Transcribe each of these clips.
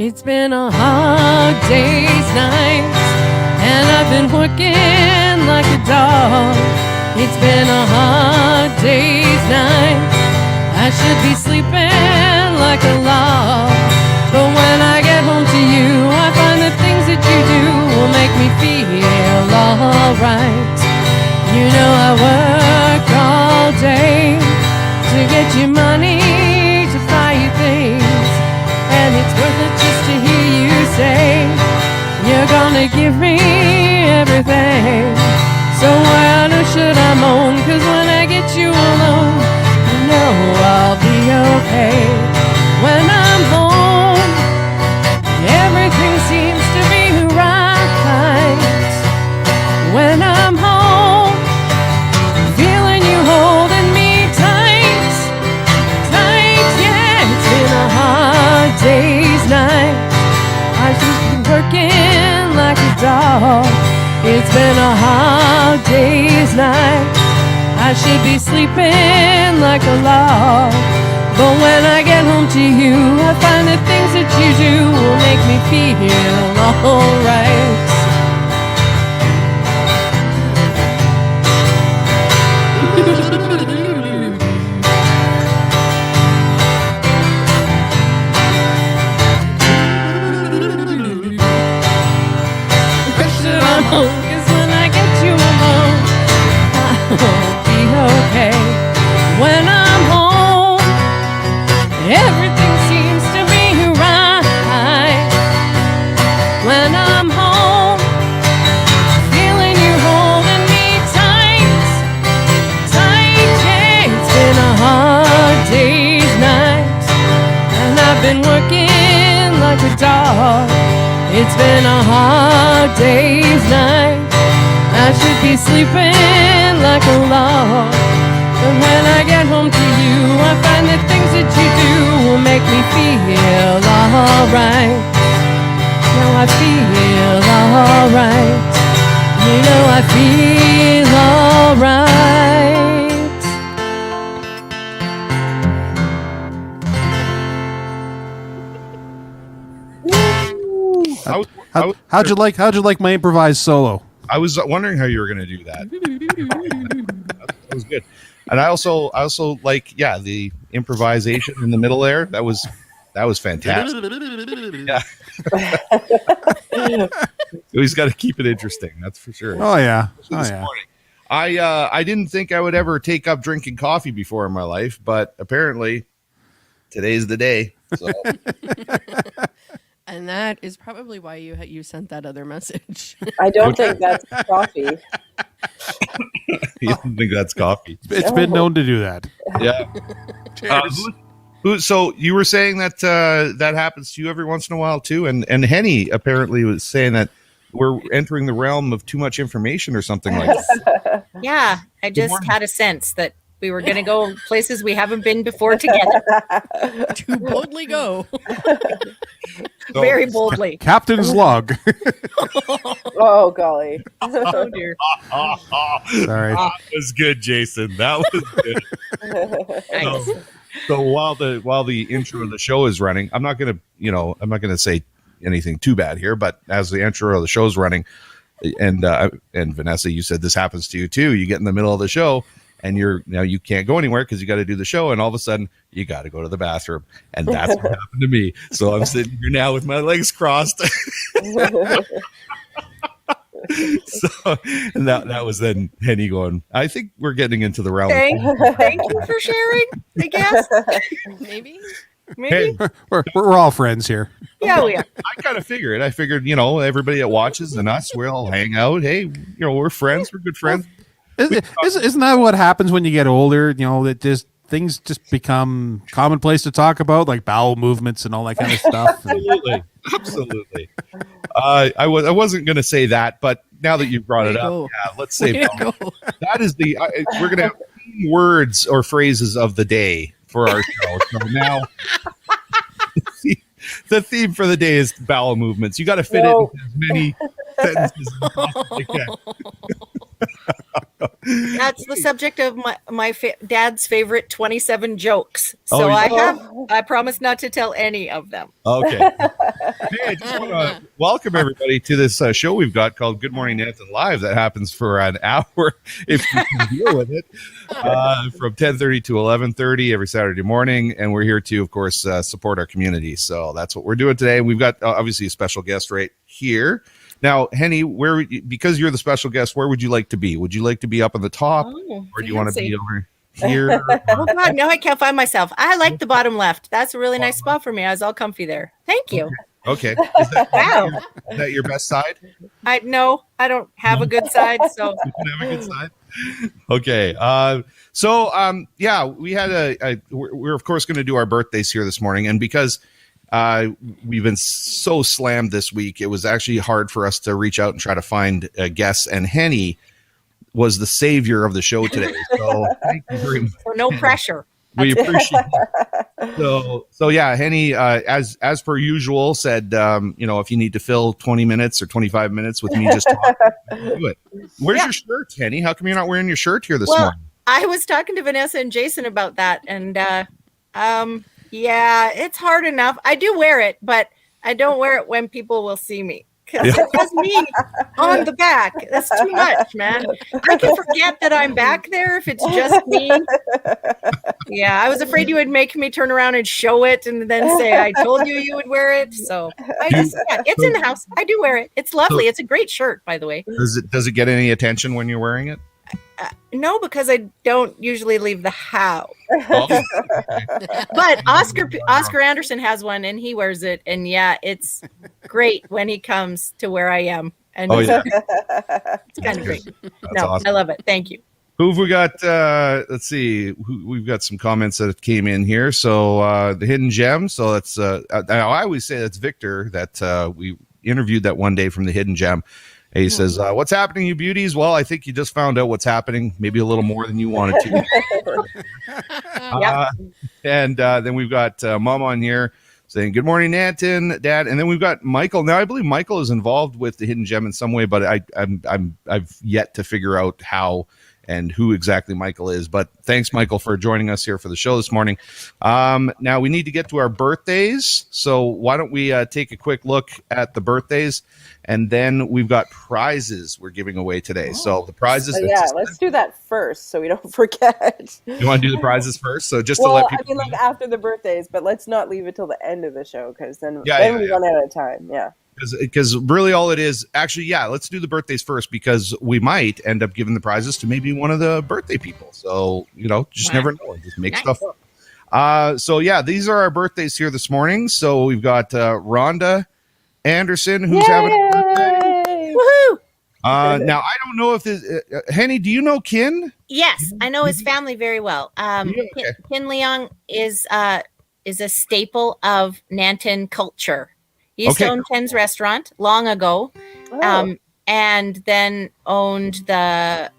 It's been a hard day's night, and I've been working like a dog. It's been a hard day's night. I should be sleeping like a log. But when I get home to you, I find the things that you do will make me feel alright. You know I work all day to get you money to buy you things, and it's worth it just to hear you say you're gonna give me everything. So why on earth should I moan? 'Cause when I get you alone, you know I'll be okay. When I'm home, everything seems to be right. When I'm home, feeling you holding me tight, tight, yeah. It's been a hard day's night. I've just been working like a dog. It's been a hard day's night. I should be sleeping like a log. But when I get home to you, I find the things that you do will make me feel alright. Cause when I get you alone, I'll be okay. When I'm home, everything seems to be right. When I'm home, feeling you holding me tight, tight, yeah. It's been a hard day's night, and I've been working like a dog. It's been a hard day's night. I should be sleeping like a log. But when I get home to you, I find the things that you do will make me feel alright. Now I feel alright. You know I feel alright. How'd you like my improvised solo? I was wondering how you were going to do that. That was good. And I also like, yeah, the improvisation in the middle there. That was fantastic. Yeah. He's got to keep it interesting. That's for sure. Oh yeah. This morning, I didn't think I would ever take up drinking coffee before in my life, but apparently today's the day. So. And that is probably why you sent that other message. I don't think that's coffee. You don't think that's coffee? It's been known to do that. Yeah. So you were saying that that happens to you every once in a while too, and Henny apparently was saying that we're entering the realm of too much information or something like that. Yeah, I just had a sense that we were going to go places we haven't been before together. To boldly go. So, very boldly. Captain's log. Oh, golly. Oh, dear. Sorry. That was good, Jason. That was good. Nice. So while the intro of the show is running, I'm not gonna say anything too bad here, but as the intro of the show is running, and Vanessa, you said this happens to you too. You get in the middle of the show and you can't go anywhere because you got to do the show, and all of a sudden you got to go to the bathroom, and that's what happened to me. So I'm sitting here now with my legs crossed. So and that was then Henny going, I think we're getting into the realm. Thank you for sharing, I guess. Maybe. Hey, We're all friends here. Yeah, we are. I kind of figured. I figured, everybody that watches and us, we'll all hang out. Hey, we're friends. We're good friends. Isn't that what happens when you get older? That things just become commonplace to talk about, like bowel movements and all that kind of stuff. Absolutely. I wasn't going to say that, but now that you brought it up, yeah, let's say that is we're going to have words or phrases of the day for our show. So now the theme for the day is bowel movements. You got to fit it into as many sentences as you possibly can. That's the subject of my dad's favorite 27 jokes. So Oh, yeah. I promise not to tell any of them. Okay. Hey, I just want to welcome everybody to this show we've got called Good Morning Nanton Live that happens for an hour if you can deal with it, from 10:30 to 11:30 every Saturday morning. And we're here to, of course, support our community. So that's what we're doing today. We've got obviously a special guest right here. Now, Henny, because you're the special guest, where would you like to be? Would you like to be up on the top, or do you want to be over here? Oh God, no, I can't find myself. I like the bottom left. That's a really nice spot for me. I was all comfy there. Thank you. Okay. Is that your best side? I don't have a good side, so You don't have a good side. Okay. Yeah, we had we're of course going to do our birthdays here this morning, and because we've been so slammed this week, it was actually hard for us to reach out and try to find guests, and Henny was the savior of the show today. So thank you very much. so no pressure. We appreciate it. So yeah, Henny, as per usual, said, if you need to fill 20 minutes or 25 minutes with me just talking, do it. Where's your shirt, Henny? How come you're not wearing your shirt here this morning? I was talking to Vanessa and Jason about that, and yeah, it's hard enough. I do wear it, but I don't wear it when people will see me. Because it has me on the back. That's too much, man. I can forget that I'm back there if it's just me. Yeah, I was afraid you would make me turn around and show it and then say, I told you would wear it. So it's in the house. I do wear it. It's lovely. It's a great shirt, by the way. Does it get any attention when you're wearing it? No, because I don't usually leave the house. Oh. But Oscar Anderson has one and he wears it. And yeah, it's great when he comes to where I am. And it's kind of great. That's awesome. I love it. Thank you. Who have we got? Let's see. We've got some comments that came in here. So the hidden gem. So that's I always say that's Victor that we interviewed that one day from the hidden gem. He says, what's happening, you beauties? Well, I think you just found out what's happening, maybe a little more than you wanted to. And then we've got Mom on here saying, good morning, Nanton, Dad. And then we've got Michael. Now, I believe Michael is involved with the hidden gem in some way, but I've yet to figure out how and who exactly Michael is. But thanks, Michael, for joining us here for the show this morning. Now, we need to get to our birthdays. So why don't we take a quick look at the birthdays? And then we've got prizes we're giving away today. So the prizes. Let's do that first so we don't forget. You want to do the prizes first? So just to let people like after the birthdays, but let's not leave it till the end of the show because then we run out of time. Yeah. Because really all it is, actually, let's do the birthdays first because we might end up giving the prizes to maybe one of the birthday people. So, just never know. Just make stuff up. These are our birthdays here this morning. So we've got Rhonda Anderson, who's having a birthday. Woohoo! Now, I don't know if this, Henny, do you know Kin? Yes, I know his family very well. Kin Leong is a staple of Nanton culture. He used to own Ken's restaurant long ago, and then owned the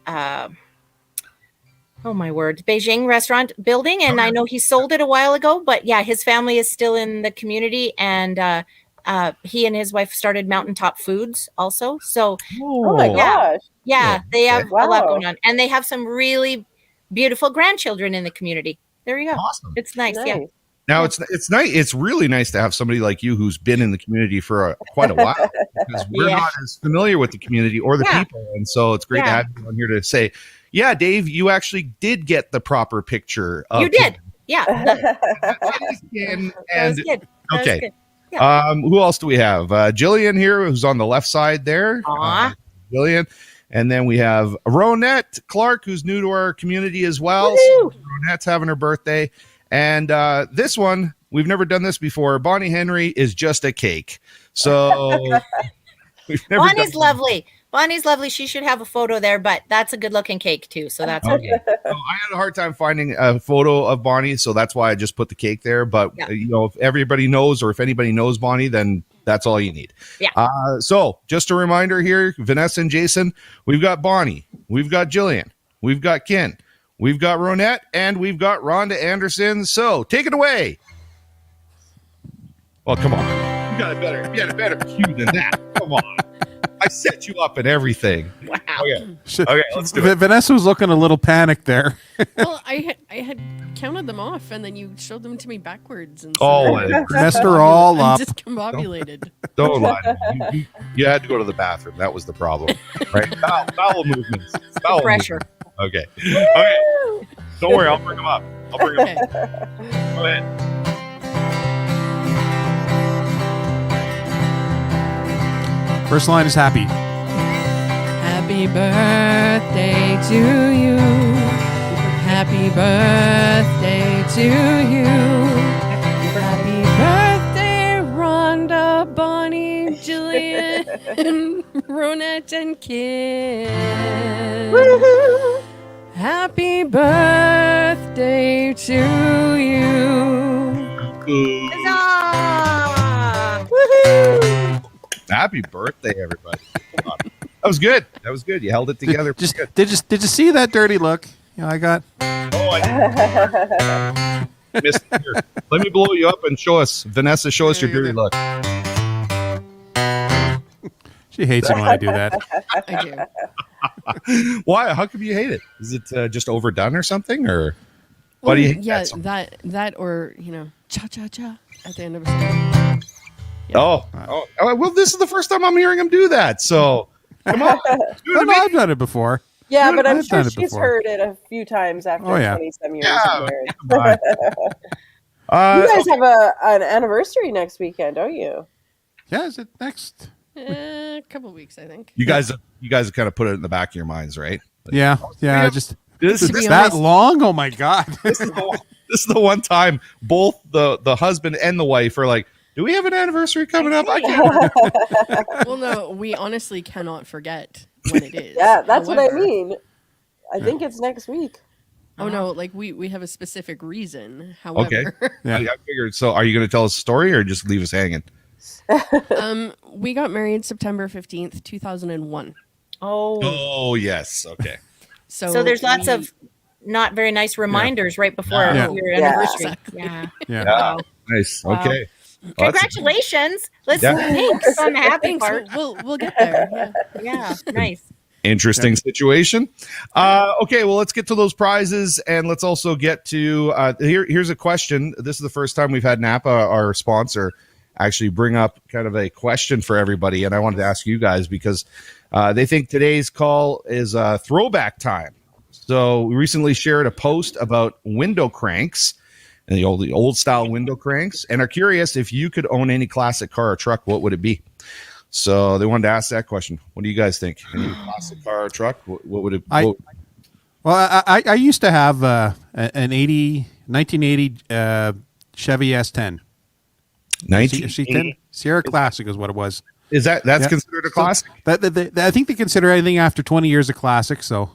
Beijing restaurant building. And I know he sold it a while ago, but yeah, his family is still in the community, and he and his wife started Mountaintop Foods also. So, oh my gosh, they have a lot going on, and they have some really beautiful grandchildren in the community. There you go. Awesome. It's nice. Yeah. Now it's nice. It's really nice to have somebody like you who's been in the community for quite a while because we're not as familiar with the community or the people, and so it's great to have you on here to say, "Yeah, Dave, you actually did get the proper picture." You did, that is Ken. And that was good. Yeah. Who else do we have? Jillian here, who's on the left side there. Jillian. And then we have Ronette Clark, who's new to our community as well. So Ronette's having her birthday. And this one, we've never done this before. Bonnie Henry is just a cake. So Bonnie's lovely. Bonnie's lovely. She should have a photo there, but that's a good looking cake too. So that's okay. So I had a hard time finding a photo of Bonnie, so that's why I just put the cake there. But if everybody knows, or if anybody knows Bonnie, then that's all you need. Yeah. So just a reminder here, Vanessa and Jason, we've got Bonnie, we've got Jillian, we've got Ken, we've got Ronette, and we've got Rhonda Anderson. So take it away. Well, come on. You got a better cue than that. Come on. I set you up and everything. Wow. Okay, let's do it. Vanessa was looking a little panicked there. Well, I had counted them off, and then you showed them to me backwards, and messed her all up. Discombobulated. Don't lie to me. You had to go to the bathroom. That was the problem, right? Bowel movements. Bowel Pressure. Movements. Okay. Don't worry. I'll bring them up. Go ahead. First line is happy. Happy birthday to you. Happy birthday to you. Happy birthday, Rhonda, Bonnie, Jillian, Ronette, and Kim. Happy birthday to you. Huzzah! Woohoo! Happy birthday, everybody. That was good. You held it together. Did you see that dirty look? I got. Oh, I missed it here. Let me blow you up and show us. Vanessa, show us your dirty look. She hates it when I do that. I do. Why? How come you hate it? Is it just overdone or something? Or why do you hate that or, cha cha cha at the end of a song. Yeah. Oh, well, this is the first time I'm hearing him do that. So, come on. I've done it before. Yeah, but I'm sure she's heard it a few times after 20-some years of marriage. You guys have an anniversary next weekend, don't you? Yeah, is it next? A couple weeks, I think. You guys have kind of put it in the back of your minds, right? Yeah. Just this is that long. Oh my God! This is the one time both the husband and the wife are like, "Do we have an anniversary coming up?" I can't. Well, no, we honestly cannot forget when it is. Yeah, that's what I mean. I think it's next week. Oh no, like we have a specific reason. However, okay. Yeah, I figured. So, are you going to tell us a story or just leave us hanging? We got married September 15th, 2001. Oh yes. Okay. So there's lots of not very nice reminders right before your anniversary. Exactly. Yeah. Wow. Nice. Wow. Okay. Congratulations. Thanks on the happy part. We'll get there. Yeah. Nice. Interesting situation. Okay, well, let's get to those prizes, and let's also get to here's a question. This is the first time we've had Napa, our sponsor, actually bring up kind of a question for everybody, and I wanted to ask you guys because they think today's call is throwback time. So we recently shared a post about window cranks and the old style window cranks, and are curious if you could own any classic car or truck, what would it be? So they wanted to ask that question. What do you guys think? Any classic car or truck? What would it? Well, I used to have an 1980 Chevy S10. 1980 Sierra Classic is what it was. Is that's considered a classic? So I think they consider anything after 20 years a classic. So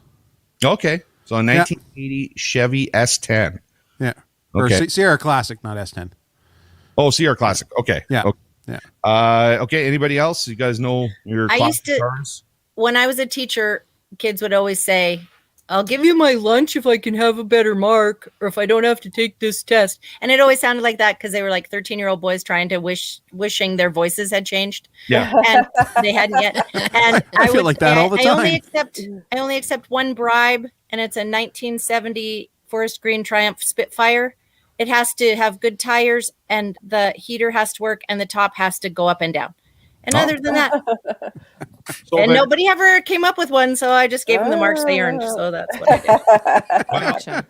okay, so a 1980 Chevy S10. Yeah, okay. Or Sierra Classic, not S10. Oh, Sierra Classic. Okay, yeah. Okay. Yeah. Okay. Anybody else? You guys know your classic cars? When I was a teacher, kids would always say, "I'll give you my lunch if I can have a better mark, or if I don't have to take this test." And it always sounded like that because they were like 13-year-old boys trying to wishing their voices had changed. Yeah, and they hadn't yet. And I feel like that all the time. I only accept one bribe, and it's a 1970 Forest Green Triumph Spitfire. It has to have good tires, and the heater has to work, and the top has to go up and down. And other than that, nobody ever came up with one, so I just gave them the marks they earned. So that's what I did.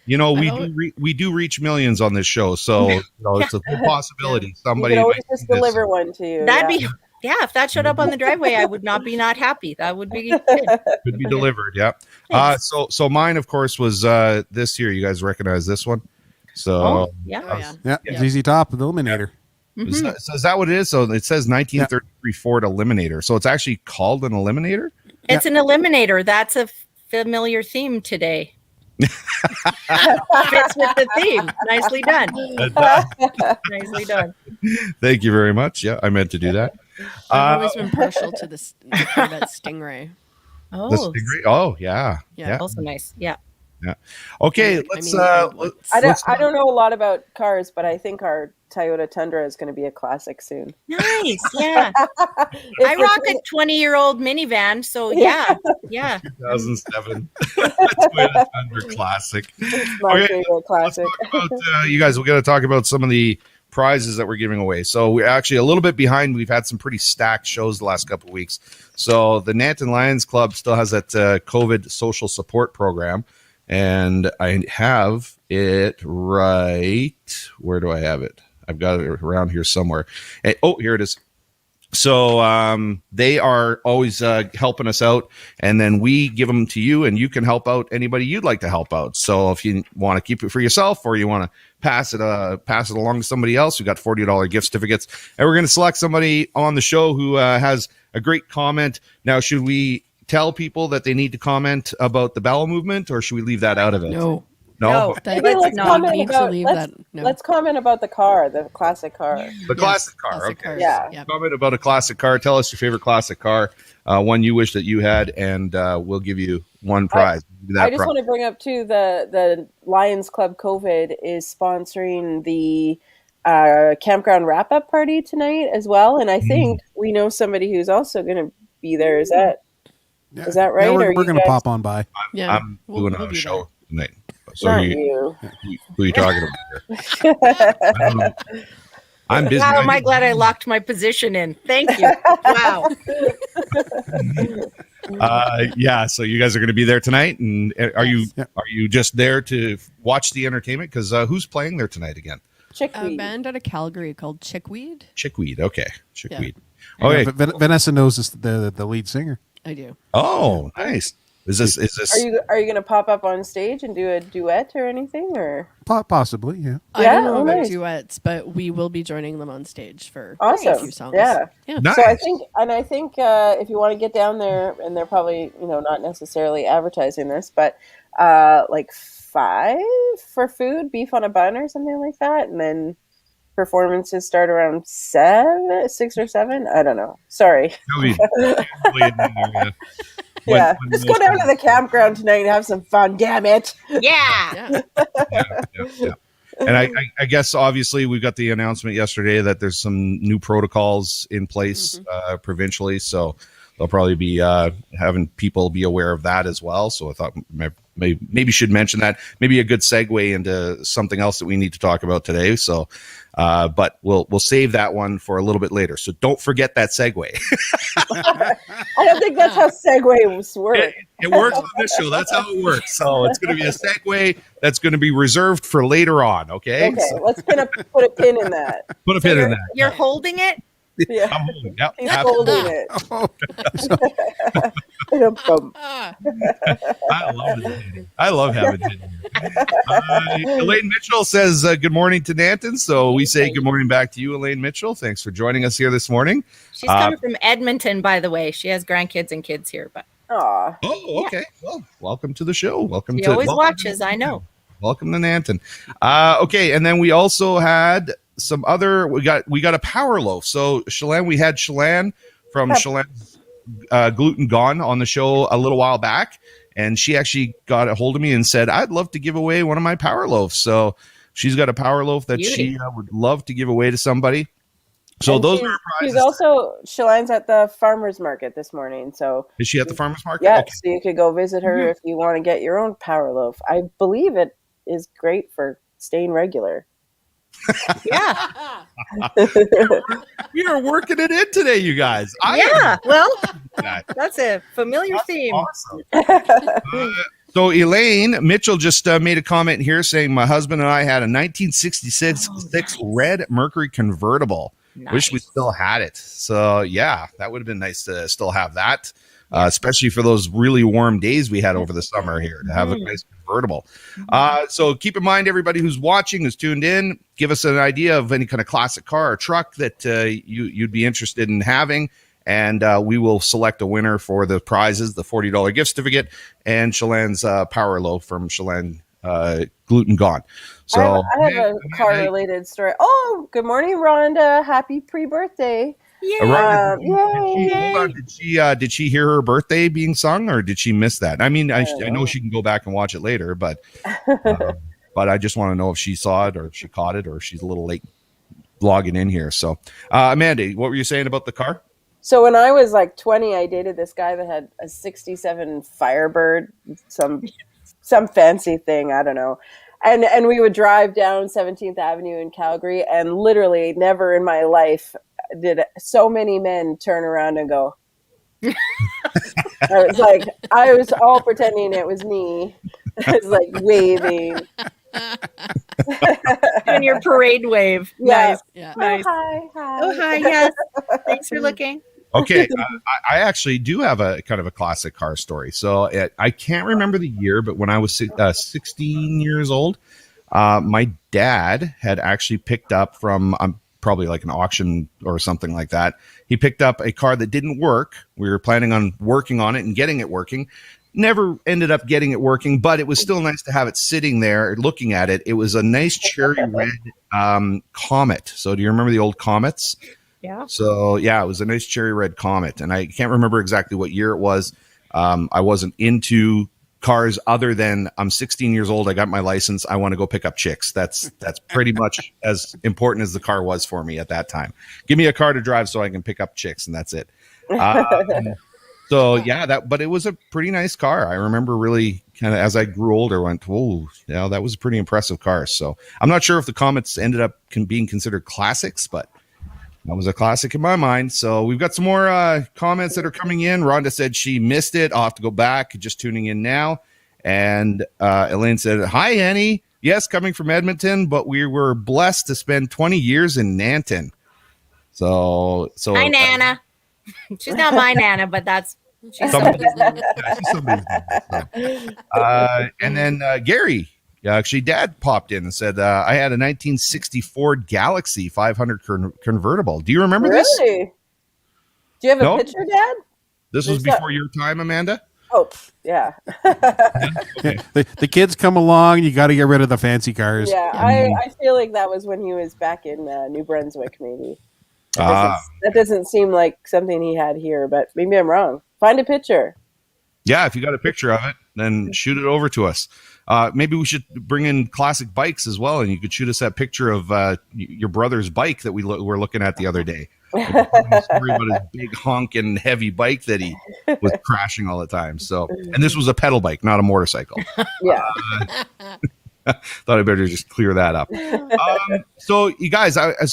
You know, we do reach millions on this show, so it's a good possibility. Somebody can always just deliver one to you. That'd be if that showed up on the driveway, I would not happy. That would be good. Could be delivered. Yeah. So mine, of course, was this here. You guys recognize this one? So ZZ Top, the Eliminator. Mm-hmm. Is that what it is? So it says 1933 Ford Eliminator. So it's actually called an Eliminator? It's an Eliminator. That's a familiar theme today. Fits with the theme. Nicely done. Nicely done. Thank you very much. Yeah, I meant to do that. I've always been partial to the Corvette Stingray. Oh, the Stingray? Oh, yeah. Also nice. Yeah. Yeah. Okay, I don't know a lot about cars, but I think our Toyota Tundra is going to be a classic soon. Nice, yeah. I rock a 20-year-old minivan, so yeah. 2007 Toyota Tundra classic. It's my favorite classic. You guys, we're going to talk about some of the prizes that we're giving away. So we're actually a little bit behind. We've had some pretty stacked shows the last couple of weeks. So the Nanton Lions Club still has that COVID social support program, and I have it right. Where do I have it? I've got it around here somewhere. And, here it is. So they are always helping us out, and then we give them to you, and you can help out anybody you'd like to help out. So if you want to keep it for yourself, or you want to pass it along to somebody else, we got $40 gift certificates, and we're going to select somebody on the show who has a great comment. Now, should we tell people that they need to comment about the bowel movement, or should we leave that out of it? No. Let's comment about the car, the classic car. The classic car. Okay. Cars. Yeah. Comment about a classic car. Tell us your favorite classic car, one you wish that you had, and we'll give you one prize. I just want to bring up too the Lions Club COVID is sponsoring the campground wrap up party tonight as well, and I think we know somebody who's also going to be there. Is that right? Yeah, we're going to pop on by. I'm doing a show tonight. So Not who are you talking about? I'm busy. Wow, am I glad I locked my position in? Thank you. Wow. So you guys are going to be there tonight, and are you just there to watch the entertainment? Because who's playing there tonight again? A band out of Calgary called Chickweed. Chickweed, okay. Chickweed. Yeah. Okay. Vanessa knows the lead singer. I do. Oh, nice. Is this? Are you going to pop up on stage and do a duet or anything, or possibly? Yeah. I don't know about duets, but we will be joining them on stage for a few songs. Yeah. Nice. So I think if you want to get down there, and they're probably not necessarily advertising this, but like $5 for food, beef on a bun or something like that, and then performances start around 6 or 7. I don't know. Sorry. Yeah, just go down to the campground tonight and have some fun. Damn it! Yeah. And I guess obviously we got the announcement yesterday that there's some new protocols in place provincially, so they'll probably be having people be aware of that as well. So I thought maybe should mention that. Maybe a good segue into something else that we need to talk about today. So, but we'll save that one for a little bit later. So don't forget that segue. I don't think that's how segues work. It works on this show. That's how it works. So it's going to be a segue that's going to be reserved for later on. Okay. Okay. Let's put a pin in that. Put a pin in that. You're holding it? Yeah. I'm holding. Yep. He's holding it. I love having it here. Elaine Mitchell says good morning to Nanton. So we say good morning back to you, Elaine Mitchell. Thanks for joining us here this morning. She's coming from Edmonton, by the way. She has grandkids and kids here, but oh, okay. Well, welcome to the show. She always watches. I know. Welcome to Nanton. Okay, and then we also had some other. We got a power loaf. So we had Shalane from Shalane's Gluten Gone on the show a little while back, and she actually got a hold of me and said, I'd love to give away one of my power loafs. So she's got a power loaf that she would love to give away to somebody. So and those are prizes. She's also, Shalane's at the farmer's market this morning. So is she at the farmer's market? Yeah, okay. So you could go visit her if you want to get your own power loaf. I believe it is great for staying regular. Yeah. We are working it in today, you guys. That's a familiar theme. Awesome. So Elaine Mitchell just made a comment here saying, my husband and I had a 1966 red Mercury convertible. Nice. Wish we still had it. So yeah, that would have been nice to still have that. Especially for those really warm days we had over the summer here, to have a nice convertible. So keep in mind, everybody who's watching, who's tuned in, give us an idea of any kind of classic car or truck that you'd be interested in having. And we will select a winner for the prizes, the $40 gift certificate, and Shalane's power loaf from Shalane Gluten Gone. So I have a car-related story. Oh, good morning, Rhonda. Happy pre-birthday. Yeah. Did she hear her birthday being sung, or did she miss that? I mean, I know she can go back and watch it later, but I just want to know if she saw it, or if she caught it, or if she's a little late logging in here. So, Amanda, what were you saying about the car? So when I was like 20, I dated this guy that had a 67 Firebird, some fancy thing, I don't know. And we would drive down 17th Avenue in Calgary, and literally never in my life did so many men turn around and go. I was all pretending it was me. I was like waving. Doing your parade wave. Yeah. Nice. Yeah. Nice. Hi. Oh, hi. Yes. Thanks for looking. Okay, I actually do have a kind of a classic car story. So I can't remember the year, but when I was 16 years old, my dad had actually picked up from probably like an auction or something like that. He picked up a car that didn't work. We were planning on working on it and getting it working. Never ended up getting it working, but it was still nice to have it sitting there looking at it. It was a nice cherry red Comet. So do you remember the old Comets? Yeah. So yeah, it was a nice cherry red Comet, and I can't remember exactly what year it was. I wasn't into cars other than I'm 16 years old. I got my license. I want to go pick up chicks. That's pretty much as important as the car was for me at that time. Give me a car to drive so I can pick up chicks, and that's it. So yeah, but it was a pretty nice car. I remember really kind of as I grew older, went, whoa, yeah, that was a pretty impressive car. So I'm not sure if the Comets ended up being considered classics, but that was a classic in my mind. So we've got some more comments that are coming in. Rhonda said she missed it. I'll have to go back. Just tuning in now. And Elaine said, hi, Annie. Yes, coming from Edmonton, but we were blessed to spend 20 years in Nanton. So Hi, Nana. She's not my Nana, but she's somebody's somebody's Nana. yeah, she's somebody's name, so. And then Gary, actually, Dad popped in and said, I had a 1964 Galaxy 500 convertible. Do you remember this? Really? Do you have a picture, Dad? This was before your time, Amanda? Oh, yeah. Okay. The kids come along, you got to get rid of the fancy cars. Yeah, I feel like that was when he was back in New Brunswick, maybe. That doesn't seem like something he had here, but maybe I'm wrong. Find a picture. Yeah, if you got a picture of it, then shoot it over to us. Maybe we should bring in classic bikes as well, and you could shoot us that picture of your brother's bike that we were looking at the other day. Story about his big honking heavy bike that he was crashing all the time. So, and this was a pedal bike, not a motorcycle. Yeah. Thought I better just clear that up. So you guys, I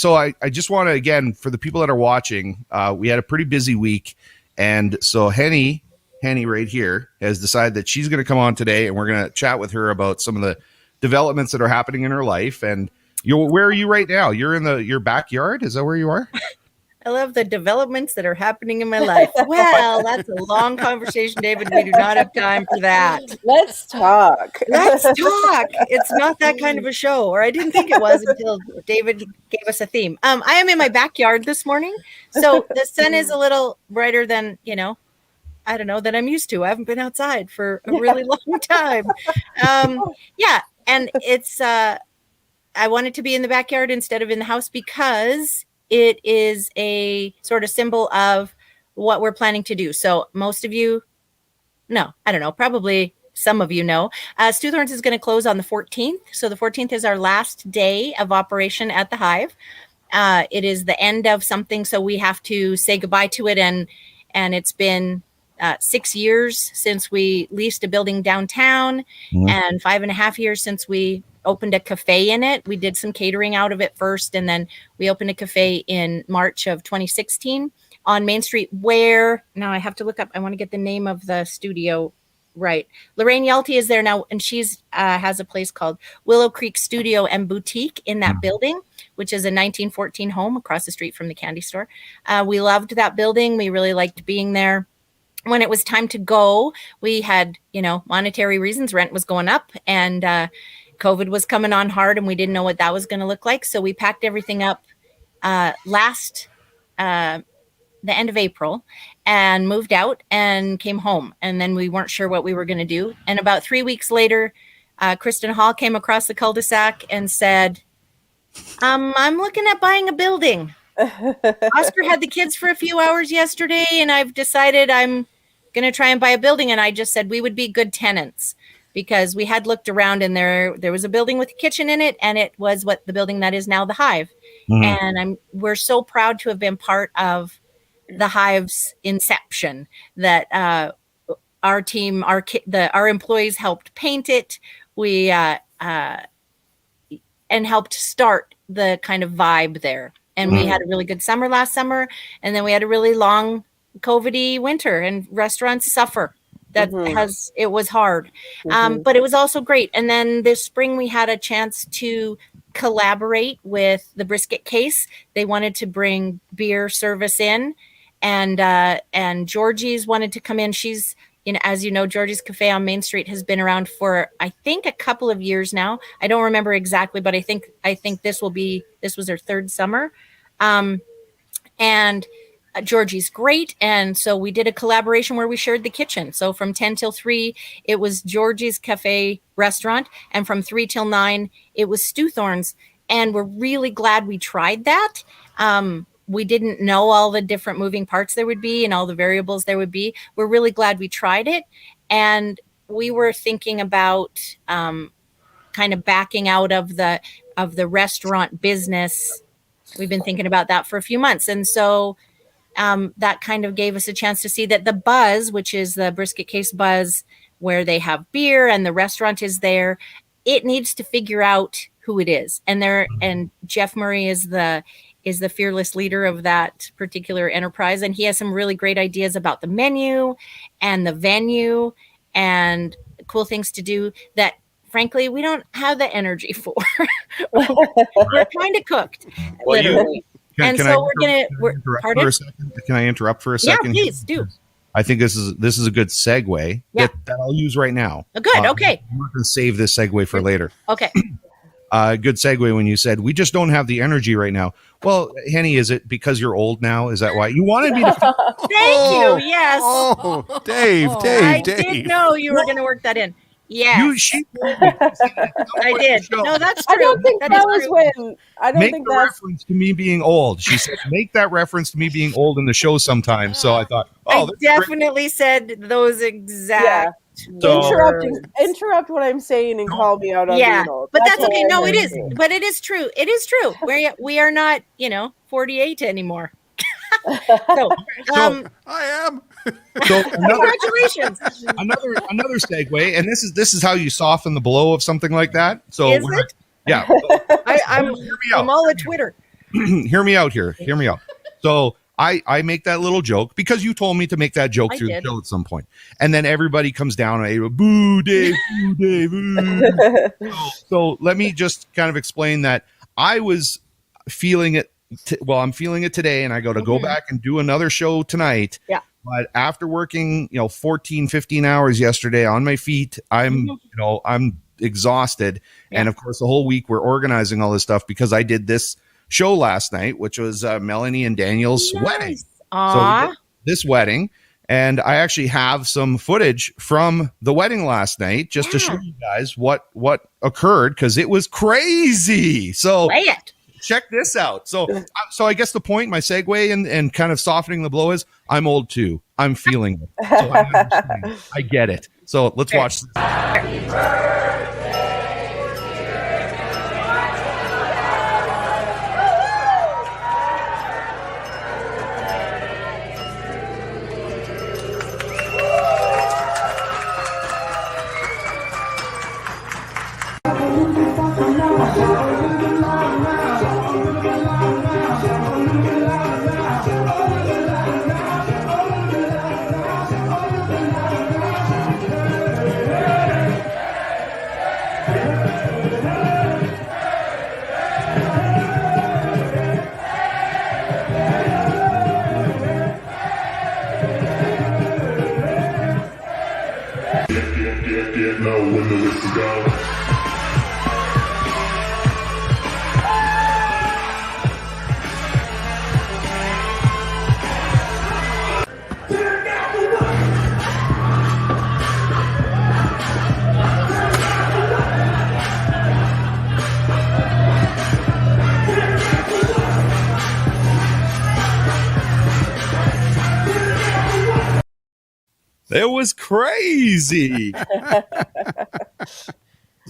just want to, again, for the people that are watching, we had a pretty busy week. And so Henny right here has decided that she's going to come on today, and we're going to chat with her about some of the developments that are happening in her life. And where are you right now? You're in your backyard. Is that where you are? I love the developments that are happening in my life. Well, that's a long conversation, David. We do not have time for that. Let's talk. Let's talk. It's not that kind of a show, or I didn't think it was until David gave us a theme. I am in my backyard this morning, so the sun is a little brighter than, I don't know, that I'm used to. I haven't been outside for a really long time. Yeah, and it's I wanted to be in the backyard instead of in the house because it is a sort of symbol of what we're planning to do. So most of you, no, I don't know, probably some of you know, Stewthorns is going to close on the 14th. So the 14th is our last day of operation at the Hive. It is the end of something, so we have to say goodbye to it. And it's been 6 years since we leased a building downtown, and 5.5 years since we opened a cafe in it. We did some catering out of it first, and then we opened a cafe in March of 2016 on Main Street, where now I have to look up. I want to get the name of the studio right. Lorraine Yelty is there now, and she's has a place called Willow Creek Studio and Boutique in that building, which is a 1914 home across the street from the candy store. We loved that building. We really liked being there. When it was time to go, we had, monetary reasons. Rent was going up, and COVID was coming on hard, and we didn't know what that was going to look like. So we packed everything up the end of April and moved out and came home. And then we weren't sure what we were going to do. And about 3 weeks later, Kristen Hall came across the cul-de-sac and said, I'm looking at buying a building. Oscar had the kids for a few hours yesterday, and I've decided I'm going to try and buy a building. And I just said we would be good tenants, because we had looked around, and there was a building with a kitchen in it, and it was the building that is now the Hive. And we're so proud to have been part of the Hive's inception, that our team, our employees helped paint it. We and helped start the kind of vibe there. And we had a really good summer last summer, and then we had a really long COVID-y winter, and restaurants suffer. It was hard, but it was also great. And then this spring we had a chance to collaborate with the Brisket Case. They wanted to bring beer service in, and Georgie's wanted to come in. She's, as you know, Georgie's Cafe on Main Street has been around for, I think, a couple of years now. I don't remember exactly, but I think this was her third summer. And Georgie's great. And so we did a collaboration where we shared the kitchen. So from 10 till 3, it was Georgie's Cafe restaurant. And from 3 till 9, it was Stewthorns. And we're really glad we tried that. We didn't know all the different moving parts there would be and all the variables there would be. We're really glad we tried it. And we were thinking about kind of backing out of the restaurant business. We've been thinking about that for a few months. And so that kind of gave us a chance to see that the Buzz, which is the Brisket Case Buzz, where they have beer and the restaurant is there, it needs to figure out who it is. And Jeff Murray is the fearless leader of that particular enterprise. And he has some really great ideas about the menu and the venue and cool things to do that, frankly, we don't have the energy for. We're kind of cooked, literally. Can I interrupt for a second? Yeah, please do. I think this is a good segue that I'll use right now. Good. Okay. I'm not going to save this segue for later. Okay. Good segue when you said we just don't have the energy right now. Well, Henny, is it because you're old now? Is that why you wanted me to? Thank you. Yes. Oh, Dave. I did know you were going to work that in. Yeah, I did. No, that's true. I don't think that was when. I don't make think the that's reference to me being old. She said, "Make that reference to me being old in the show sometime." So I thought, I definitely said those exact. Interrupt what I'm saying and call me out on being old. But that's okay. No, it is. But it is true. It is true. We are not, 48 anymore. So I am. So congratulations. Another segue, and this is how you soften the blow of something like that. So is it? Yeah. I'm all at Twitter. Hear me out here. Hear me out. So I make that little joke because you told me to make that joke through the show at some point. And then everybody comes down and I go, boo, Dave, boo, Dave, boo. So let me just kind of explain that I was feeling it. I'm feeling it today, and I go back and do another show tonight. Yeah. But after working, 14, 15 hours yesterday on my feet, I'm exhausted. Yeah. And of course, the whole week we're organizing all this stuff because I did this show last night, which was Melanie and Daniel's wedding. Aww. So this wedding, and I actually have some footage from the wedding last night just to show you guys what occurred because it was crazy. So play it. Check this out. So I guess the point, my segue and kind of softening the blow is I'm old too. I'm feeling it. So I get it. So let's watch this. It was crazy.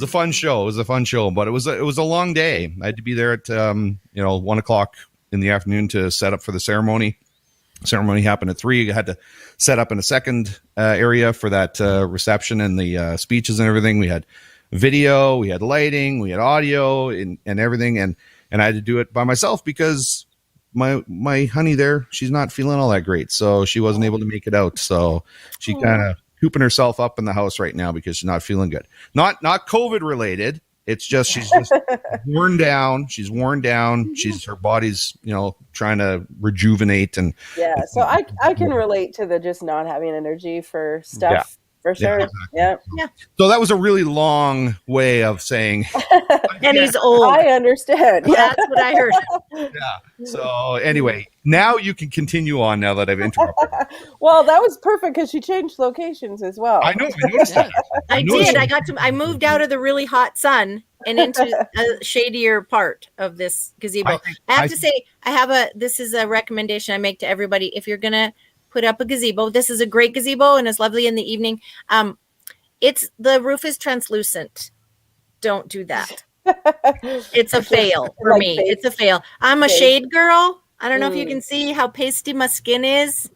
was a fun show. It was a fun show, but it was a long day. I had to be there at 1:00 in the afternoon to set up for the ceremony. Ceremony happened at 3:00. I had to set up in a second area for that reception and the speeches and everything. We had video, we had lighting, we had audio, and everything, and I had to do it by myself because my honey there, she's not feeling all that great, so she wasn't able to make it out. So she kind of cooping herself up in the house right now because she's not feeling good. Not COVID related. It's just she's just worn down. She's worn down. Her body's trying to rejuvenate and So I can relate to the just not having energy for stuff for sure. Yeah. So that was a really long way of saying. And he's old. I understand. Yeah. That's what I heard. Yeah. So anyway, now you can continue on now that I've interrupted. Well, that was perfect because she changed locations as well. I know. I noticed that. I did. I moved out of the really hot sun and into a shadier part of this gazebo. I have to say, this is a recommendation I make to everybody. If you're going to put up a gazebo, this is a great gazebo and it's lovely in the evening. The roof is translucent. Don't do that. It's a fail for me. It's a fail. I'm a shade girl. I don't know if you can see how pasty my skin is.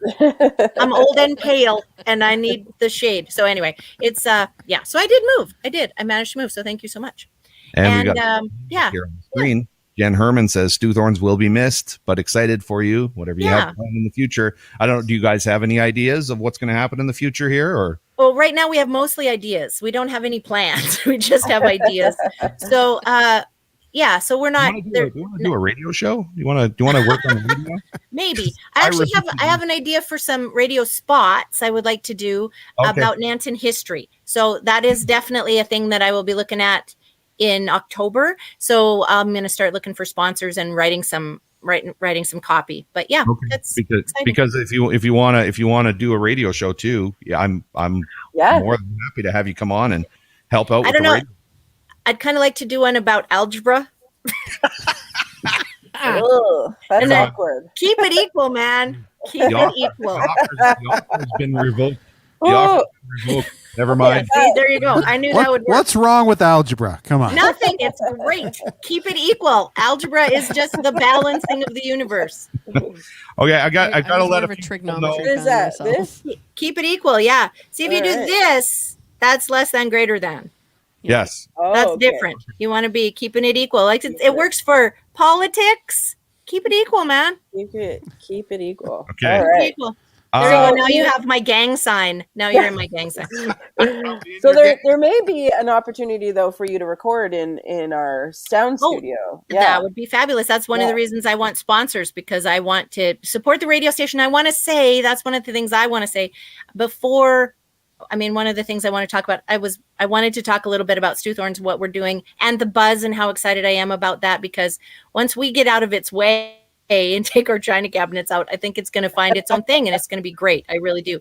I'm old and pale and I need the shade. So anyway, it's so I did move. I managed to move. So thank you so much. And we got here on the screen. Jen Herman says Stu Thorns will be missed, but excited for you. Whatever you have planned in the future. I don't know. Do you guys have any ideas of what's going to happen in the future here? Or well, right now we have mostly ideas. We don't have any plans. We just have ideas. So so we're not. Do you want to do a radio show? Do you want to work on the radio? Maybe. I have an idea for some radio spots I would like to do about Nanton history. So that is definitely a thing that I will be looking at in October. So I'm going to start looking for sponsors and writing some copy. But that's because if you want to do a radio show too, I'm more than happy to have you come on and help out. I don't know. I'd kind of like to do one about algebra. Oh, that's awkward. Keep it equal, man. Keep it equal. The offer's been revoked. Never mind. See, there you go. I knew that would work. What's wrong with algebra? Come on. Nothing. It's great. Keep it equal. Algebra is just the balancing of the universe. Okay, I gotta let a trigonometry. What is that? This? Keep it equal. Yeah. See, if you do this, that's less than greater than. Yes. That's different. You want to be keeping it equal. Like it works for politics. Keep it equal, man. Keep it equal. Okay. All right. Equal. There you go. Now you have my gang sign. Now you're in my gang sign. So there may be an opportunity though for you to record in our sound studio. That would be fabulous. That's one of the reasons I want sponsors, because I want to support the radio station. I want to say that's one of the things I want to say before. I mean, one of the things I want to talk about, I wanted to talk a little bit about Stu Thorns, what we're doing, and the buzz, and how excited I am about that, because once we get out of its way and take our china cabinets out, I think it's going to find its own thing and it's going to be great. I really do.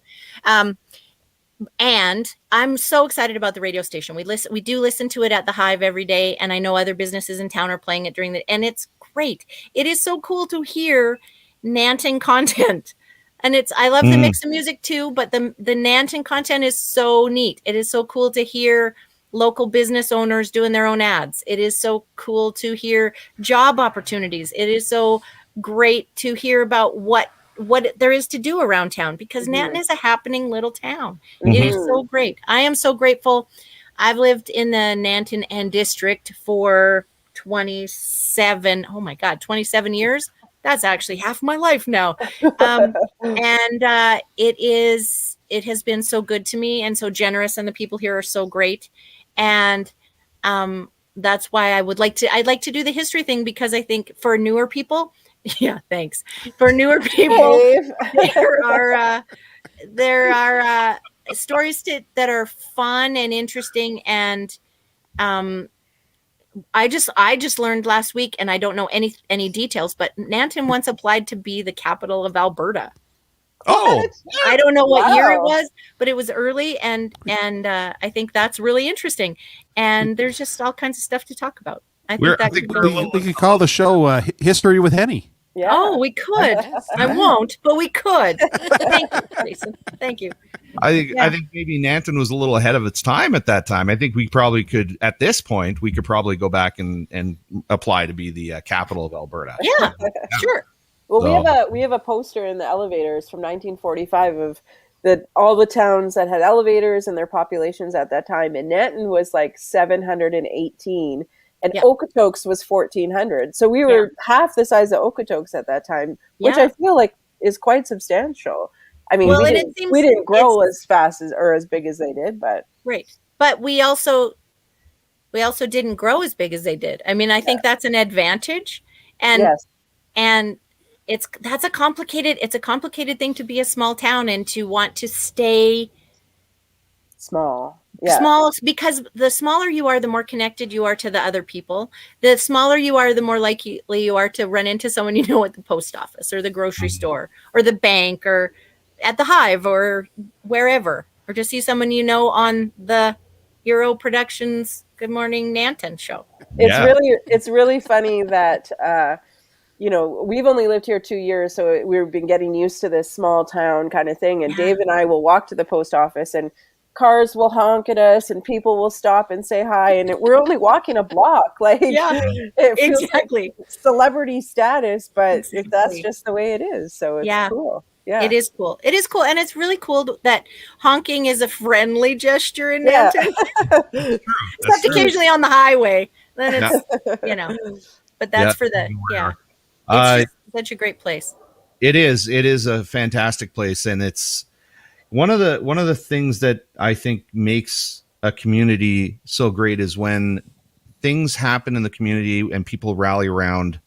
And I'm so excited about the radio station. We do listen to it at the Hive every day. And I know other businesses in town are playing it and it's great. It is so cool to hear Nanton content. And I love the mix of music too, but the Nanton content is so neat. It is so cool to hear local business owners doing their own ads. It is so cool to hear job opportunities. It is so great to hear about what there is to do around town, because Nanton is a happening little town. It is so great. I am so grateful. I've lived in the Nanton and district for 27 years. That's actually half my life now. And it has been so good to me and so generous, and the people here are so great. And that's why I'd like to do the history thing, because I think for newer people, thanks. For newer people, there are stories that are fun and interesting. And I just learned last week, and I don't know any details, but Nanton once applied to be the capital of Alberta. Oh, I don't know what year it was, but it was early, and I think that's really interesting. And there's just all kinds of stuff to talk about. I think we could call the show "History with Henny." Yeah. Oh, we could. I won't, but we could. Thank you, Jason. Thank you. I think maybe Nanton was a little ahead of its time at that time. I think we probably could, at this point, we could probably go back and apply to be the capital of Alberta. Yeah, sure. Well, So- we have a poster in the elevators from 1945 of all the towns that had elevators and their populations at that time. And Nanton was like 718, and Yeah. Okotoks was 1400. So we were half the size of Okotoks at that time, which Yeah. I feel like is quite substantial. I mean, Well, we and didn't, it seems we didn't grow it's- as fast or as big as they did, but Right. But we also didn't grow as big as they did. I mean, I think that's an advantage. And yes, and it's a complicated thing to be a small town and to want to stay small. Yeah. small, because the smaller you are, the more connected you are to the other people. The smaller you are, the more likely you are to run into someone you know at the post office or the grocery store or the bank or at the Hive or wherever, or to see someone you know on the Euro Productions Good Morning Nanton show. It's really funny that we've only lived here 2 years, so we've been getting used to this small town kind of thing. And Dave and I will walk to the post office, and cars will honk at us, and people will stop and say hi, and we're only walking a block. Like, it feels Exactly. like celebrity status, but Exactly. that's just the way it is. So it's cool. Yeah, It is cool. It is cool. And it's really cool that honking is a friendly gesture in Yeah. Nanton. That's Except true. occasionally on the highway. Then it's, but that's for the, It's just such a great place. It is a fantastic place, and it's one of the things that I think makes a community so great is when things happen in the community and people rally around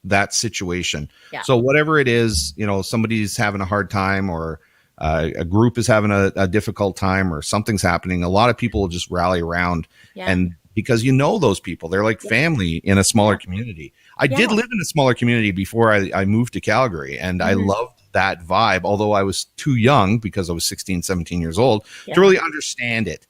that situation. Yeah. So whatever it is, somebody's having a hard time, or a group is having a difficult time, or something's happening, a lot of people will just rally around. And because those people, they're like family in a smaller community. I did live in a smaller community before I moved to Calgary, and I loved that vibe, although I was too young, because I was 16, 17 years old, to really understand it.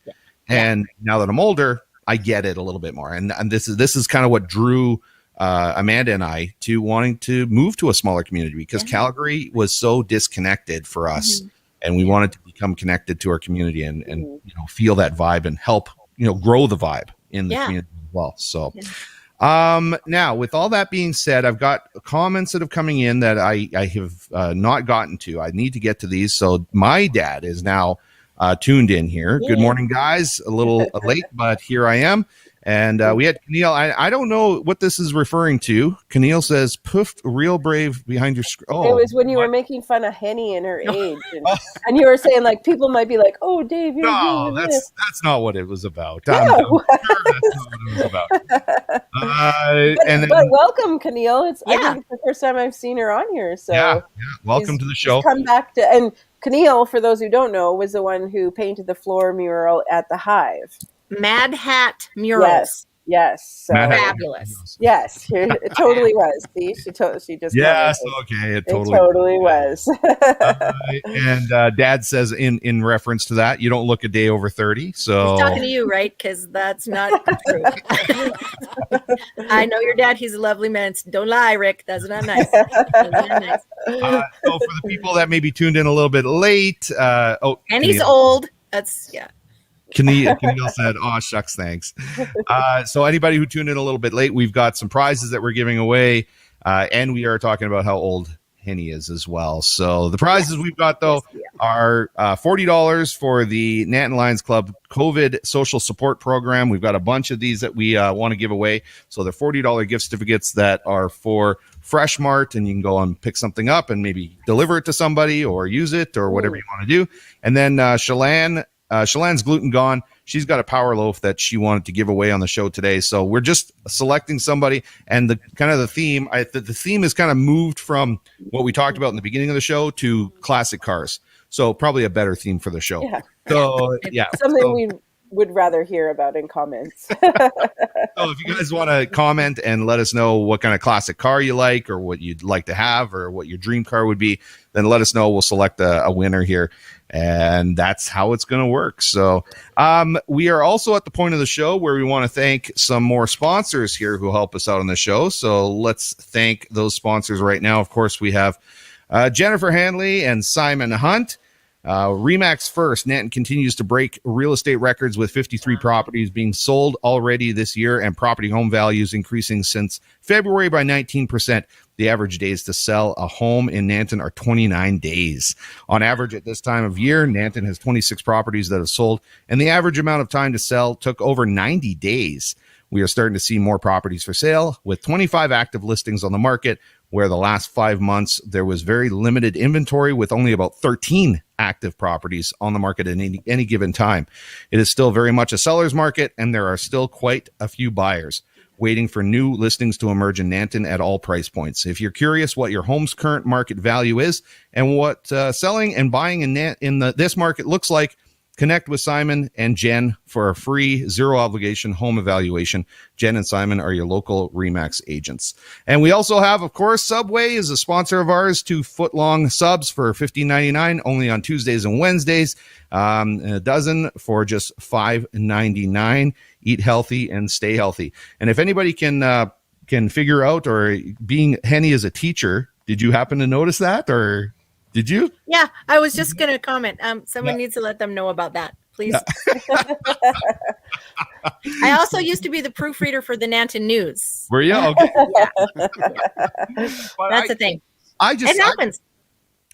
And now that I'm older, I get it a little bit more. And this is kind of what drew Amanda and I to wanting to move to a smaller community, because Calgary was so disconnected for us, and we wanted to become connected to our community and feel that vibe and help grow the vibe in the community as well. So now, with all that being said, I've got comments that have coming in that I have not gotten to. I need to get to these. So my dad is now tuned in here. Good morning, guys. A little late, but here I am. And we had Keneal. I don't know what this is referring to. Keneal says, "Poofed real brave behind your screen." Oh, it was when you were making fun of Henny and her age, and you were saying, like, people might be like, "Oh, Dave, you're no, doing that's not what it was about. Yeah. I'm sure that's not what it was about. And then, but welcome, Keneal. I think it's the first time I've seen her on here. So welcome to the show. Come back to, and Keneal, for those who don't know, was the one who painted the floor mural at the Hive. Mad Hat Murals. Yes. So, fabulous. Yes, it totally was. See, she just. Yes, okay, it totally was. And Dad says in reference to that, you don't look a day over 30. So He's talking to you, right? Because that's not true. I know your dad. He's a lovely man. Don't lie, Rick. That's not nice. That's not nice. So for the people that maybe tuned in a little bit late, and he's old. That's Keneal said, "Oh shucks, thanks." So anybody who tuned in a little bit late, we've got some prizes that we're giving away, and we are talking about how old Henny is as well. So the prizes we've got though are $40 for the Nanton Lions Club COVID Social Support Program. We've got a bunch of these that we want to give away. So they're $40 gift certificates that are for Fresh Mart, and you can go and pick something up and maybe deliver it to somebody or use it or whatever you want to do. And then Shalann's gluten gone. She's got a power loaf that she wanted to give away on the show today. So we're just selecting somebody, and the theme, the theme is kind of moved from what we talked about in the beginning of the show to classic cars. So probably a better theme for the show. Yeah. So something would rather hear about in comments. So if you guys want to comment and let us know what kind of classic car you like or what you'd like to have or what your dream car would be, then let us know. We'll select a winner here. And that's how it's going to work. So we are also at the point of the show where we want to thank some more sponsors here who help us out on the show. So let's thank those sponsors right now. Of course, we have Jennifer Hanley and Simon Hunt. Remax First. Nanton continues to break real estate records with 53 properties being sold already this year and property home values increasing since February by 19%. The average days to sell a home in Nanton are 29 days. On average at this time of year, Nanton has 26 properties that have sold, and the average amount of time to sell took over 90 days. We are starting to see more properties for sale with 25 active listings on the market, where the last 5 months there was very limited inventory with only about 13 active properties on the market at any given time. It is still very much a seller's market, and there are still quite a few buyers waiting for new listings to emerge in Nanton at all price points. If you're curious what your home's current market value is and what selling and buying in this market looks like, connect with Simon and Jen for a free, zero obligation home evaluation. Jen and Simon are your local Remax agents. And we also have, of course, Subway is a sponsor of ours, 2 foot-long subs for $15.99, only on Tuesdays and Wednesdays, a dozen for just $5.99. Eat healthy and stay healthy. And if anybody can figure out, or being Henny as a teacher, did you happen to notice that, or did you? Yeah, I was just going to comment. Someone needs to let them know about that, please. I also used to be the proofreader for the Nanton News. Were you? Okay. That's the thing. It happens.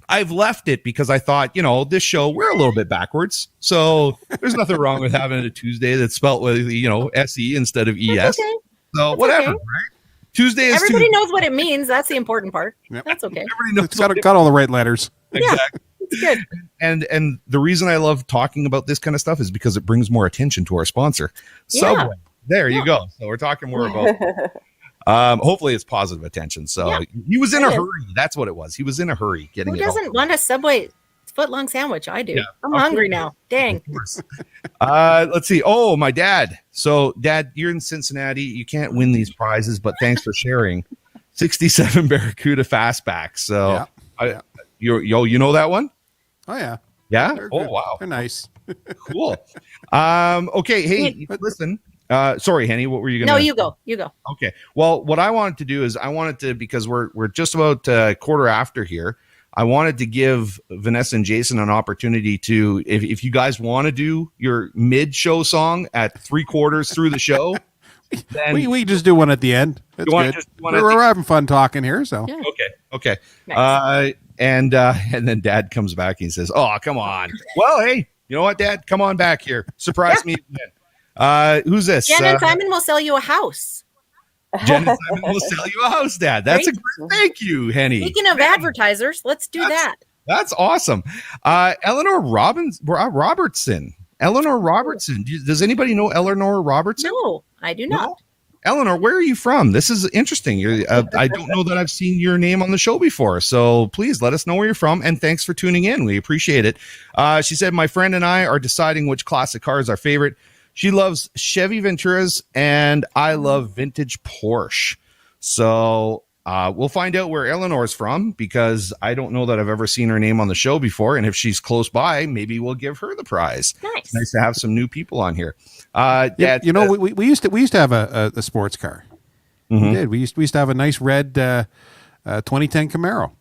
I've left it because I thought, this show, we're a little bit backwards. So there's nothing wrong with having a Tuesday that's spelt with, SE instead of ES. That's okay. So that's whatever, okay. right? Tuesday is Everybody Tuesday. knows what it means. That's the important part. Yep. That's okay. Everybody knows It's got all the right letters. Exactly. Yeah, it's good. And the reason I love talking about this kind of stuff is because it brings more attention to our sponsor, Subway. There you go. So we're talking more about. Hopefully it's positive attention. So he was in a hurry. That's what it was. He was in a hurry getting Who it. doesn't want a Subway foot-long sandwich? I do. Yeah. I'm hungry now. Dang. Let's see. Oh, my dad. So, Dad, you're in Cincinnati. You can't win these prizes, but thanks for sharing. 67 Barracuda Fastback. So, you know that one? Oh, yeah. Yeah? They're Oh, good. wow. They're nice. Cool. Okay. Hey, listen. Sorry, Henny, what were you going to? No, you go. Okay. Well, what I wanted to do is because we're just about a quarter after here, I wanted to give Vanessa and Jason an opportunity to, if you guys want to do your mid-show song at 3/4 through the show, then we just do one at the end. That's good. We're having fun talking here, so. Yeah. Okay. Nice. And then Dad comes back and he says, "Oh, come on. Well, hey, you know what, Dad? Come on back here. Surprise me again." Who's this? Jen and Simon will sell you a house. Jen and Simon will sell you a house, Dad. That's a great thank you, Henny. Speaking of advertisers, let's do that. That's awesome. Eleanor Robertson. Eleanor Robertson. Does anybody know Eleanor Robertson? No, I do not. No? Eleanor, where are you from? This is interesting. I don't know that I've seen your name on the show before. So please let us know where you're from. And thanks for tuning in. We appreciate it. She said, my friend and I are deciding which classic car is our favorite. She loves Chevy Venturas, and I love vintage Porsche. So we'll find out where Eleanor's from, because I don't know that I've ever seen her name on the show before. And if she's close by, maybe we'll give her the prize. Nice. Nice to have some new people on here. Yeah, we used to have a sports car. Mm-hmm. We did. We used to have a nice red 2010 Camaro.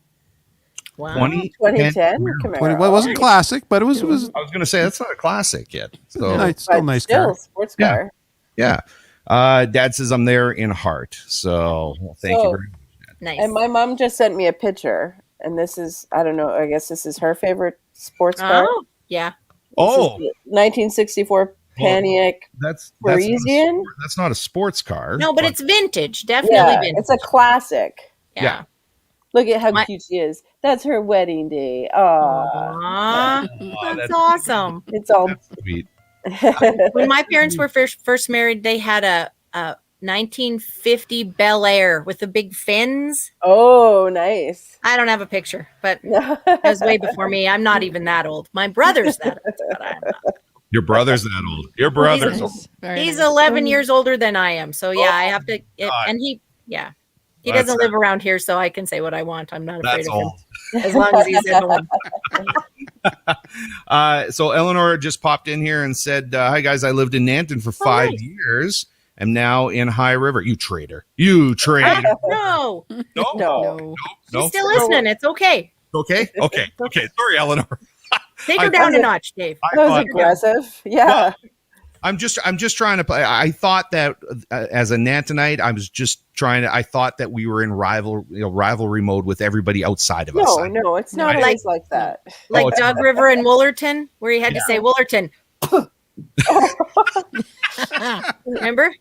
Wow. 2010 Camaro. Well, it wasn't classic, but it was. I was going to say that's not a classic yet. So Nice, still But nice still, car. sports car. yeah. Dad says I'm there in heart. So thank you very much. Nice. And my mom just sent me a picture, and this is, I don't know, I guess this is her favorite sports car. Oh, yeah. Oh, 1964 Pontiac that's Parisian. that's not a sports car. No, but it's vintage. Definitely Yeah, vintage. it's a classic. Yeah. Look at how cute she is. That's her wedding day. Aw, that's awesome. It's all. That's sweet. When my parents were first married, they had a 1950 Bel Air with the big fins. Oh, nice. I don't have a picture, but it was way before me. I'm not even that old. My brother's that old, but I'm not. Your brother's that old. Your brother's old. Nice. Very He's nice. 11 years older than I am. So yeah, I have to. God. And he That's doesn't live around here, so I can say what I want. I'm not afraid That's of him old. as long as he's at home. So Eleanor just popped in here and said, "Hi guys, I lived in Nanton for 5 nice. years. I'm now in High River. You traitor! You traitor! No, No, No. she's no. still listening. It's okay. Okay. Sorry, Eleanor. Take her I- down a notch, Dave. I That was thought- aggressive. Yeah. Well, I'm just trying to play. I thought that as a Nantonite, I thought that we were in rivalry mode with everybody outside of us. No, it's not Right. always like that. Like it's Dog River and Woolerton, where you had to say Woolerton. Remember?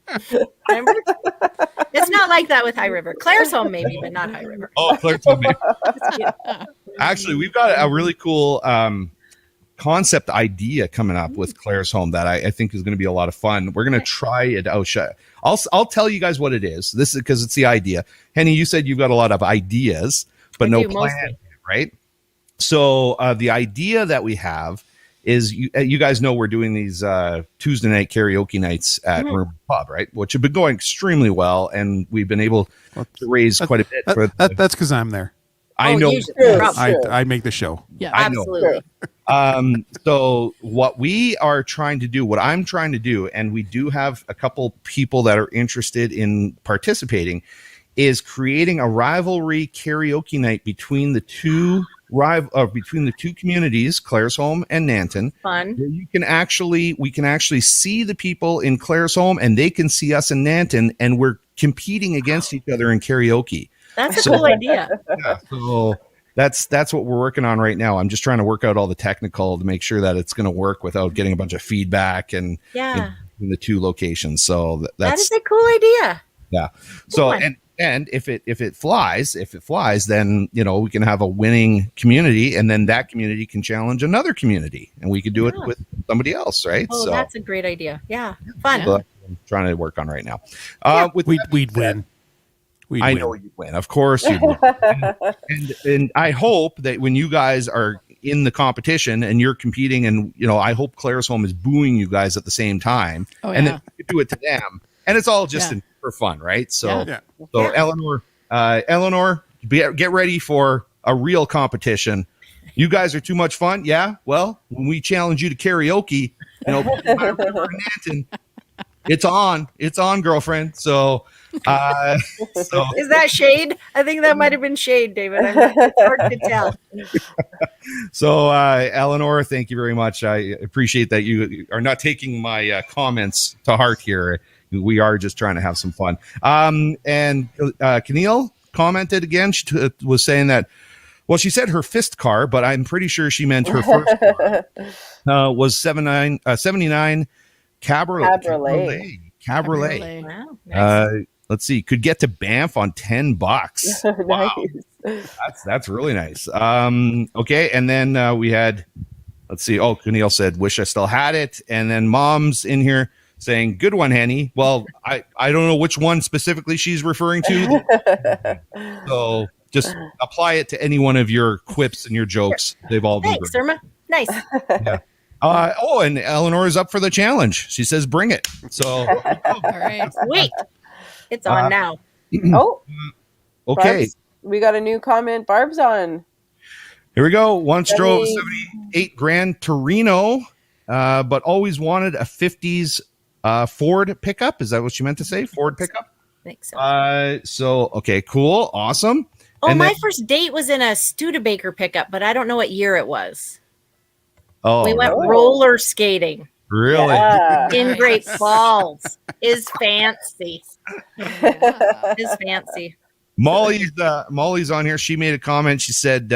It's not like that with High River. Claire's home, maybe, but not High River. Oh, Claire told me. Actually, we've got a really cool concept idea coming up with Claire's home that I think is going to be a lot of fun. We're going to try it out. I'll tell you guys what it is. This is because it's the idea. Henny, you said you've got a lot of ideas, but I no do, plan, mostly. right? So the idea that we have is you guys know we're doing these Tuesday night karaoke nights at Room Pub, right? Which have been going extremely well, and we've been able to raise quite a bit. That's because I'm there. I know. Usually, Yes. probably. I make the show. Yeah. I know. Absolutely. So what we are trying to do, what I'm trying to do, and we do have a couple people that are interested in participating, is creating a rivalry karaoke night between the two communities, Claire's home and Nanton. Fun. Where we can actually see the people in Claire's home, and they can see us in Nanton, and we're competing against each other in karaoke. That's a cool idea. Yeah, so that's what we're working on right now. I'm just trying to work out all the technical to make sure that it's going to work without getting a bunch of feedback and Yeah. in the two locations. So That that's is a cool idea. yeah. So one. and if it flies, then we can have a winning community, and then that community can challenge another community, and we could do it with somebody else, right? Oh, so that's a great idea. Yeah. Fun. so that's what I'm trying to work on right now. We'd win. I know you win. Of course you win. and I hope that when you guys are in the competition and you're competing, and I hope Claire's home is booing you guys at the same time, Oh, and yeah. then you do it to them, and it's all just Yeah. for fun, right? So, Yeah. so Eleanor, get ready for a real competition. You guys are too much fun. Yeah. Well, when we challenge you to karaoke, Nanton, it's on, girlfriend. So, Is that shade? I think that might have been shade, David. It's hard to tell. So, Eleanor, thank you very much. I appreciate that you are not taking my comments to heart here. We are just trying to have some fun. And Keneal commented again. She was saying that, well, she said her fist car, but I'm pretty sure she meant her first car was 79 Cabriolet. Wow. Nice. Let's see, could get to Banff on $10. Wow. Nice. That's really nice. Okay, and then we had, let's see. Oh, Keneal said, "Wish I still had it." And then Mom's in here saying, "Good one, Henny." Well, I don't know which one specifically she's referring to, so just apply it to any one of your quips and your jokes. They've all been Thanks, great. Irma. Nice. Yeah. And Eleanor is up for the challenge. She says, "Bring it." So, All right. Wait. It's on now. Oh, okay. Barb's, we got a new comment. Barb's on. Here we go. Once drove a Hey. 78 Grand Torino, but always wanted a 50s Ford pickup. Is that what you meant to say? Ford pickup? I think so. Okay, cool. Awesome. Oh, and my then- first date was in a Studebaker pickup, but I don't know what year it was. Oh, We went really? roller skating really? Yeah. in Great Falls. Is fancy. Yeah. Is fancy. Molly's on here. She made a comment. She said,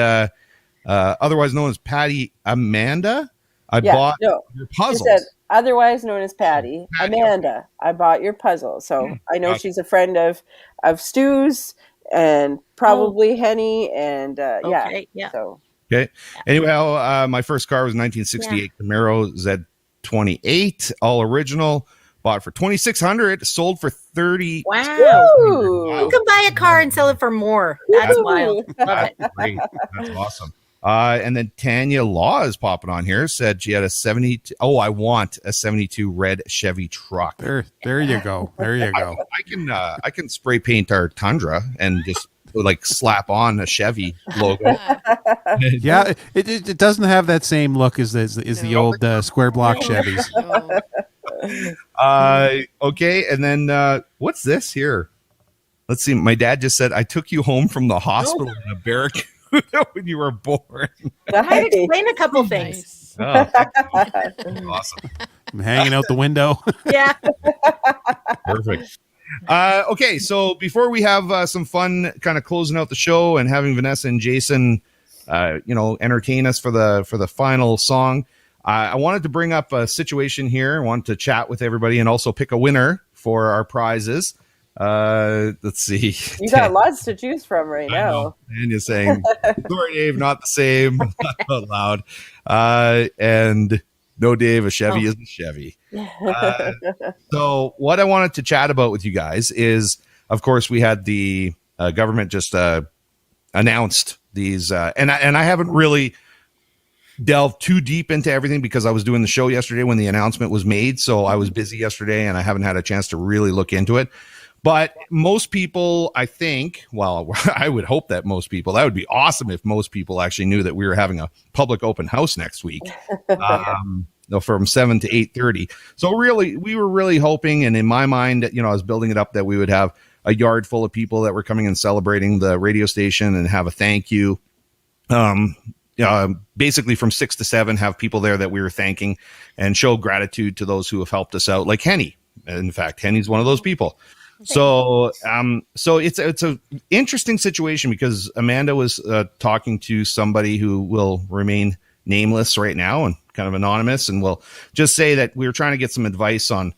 otherwise known as Patty Amanda, I bought your She puzzles. said, otherwise known as Patty, Patty. Amanda, I bought your puzzle. So I know Gotcha. she's a friend of Stu's and probably Henny. And yeah. Okay, yeah. So Okay. Anyway, my first car was 1968 Camaro Z28, all original. Bought for $2,600, sold for $30. Wow. Ooh. You can buy a car and sell it for more. That's wild. Love it. That's great. That's awesome. And then Tanya Law is popping on here. Said she had a 72. Oh, I want a 72 red Chevy truck. There you go. There you go. I can spray paint our Tundra and just like slap on a Chevy logo. Yeah, it doesn't have that same look as the old square block Chevys. Okay, and then what's this here? Let's see. My dad just said I took you home from the hospital in a barricade when you were born. I might explain a couple things. Nice. Oh, awesome. I'm hanging out the window. Yeah. Perfect. Okay, so before we have some fun kind of closing out the show and having Vanessa and Jason entertain us for the final song, I wanted to bring up a situation here. I wanted to chat with everybody and also pick a winner for our prizes. Let's see. You got lots to choose from right now. And you're saying, sorry, Dave, not the same. Out loud. And no, Dave, a Chevy isn't Chevy. So what I wanted to chat about with you guys is, of course, we had the government just announced these, and I haven't really delved too deep into everything because I was doing the show yesterday when the announcement was made. So I was busy yesterday and I haven't had a chance to really look into it. But most people, I think, well, I would hope that most people, that would be awesome if most people actually knew that we were having a public open house next week from 7 to 8:30. So really, we were really hoping, and in my mind, I was building it up that we would have a yard full of people that were coming and celebrating the radio station and have a thank you. Basically from 6 to 7, have people there that we were thanking and show gratitude to those who have helped us out, like Henny. In fact, Henny's one of those people. So it's a interesting situation because Amanda was talking to somebody who will remain nameless right now and kind of anonymous, and we'll just say that we were trying to get some advice on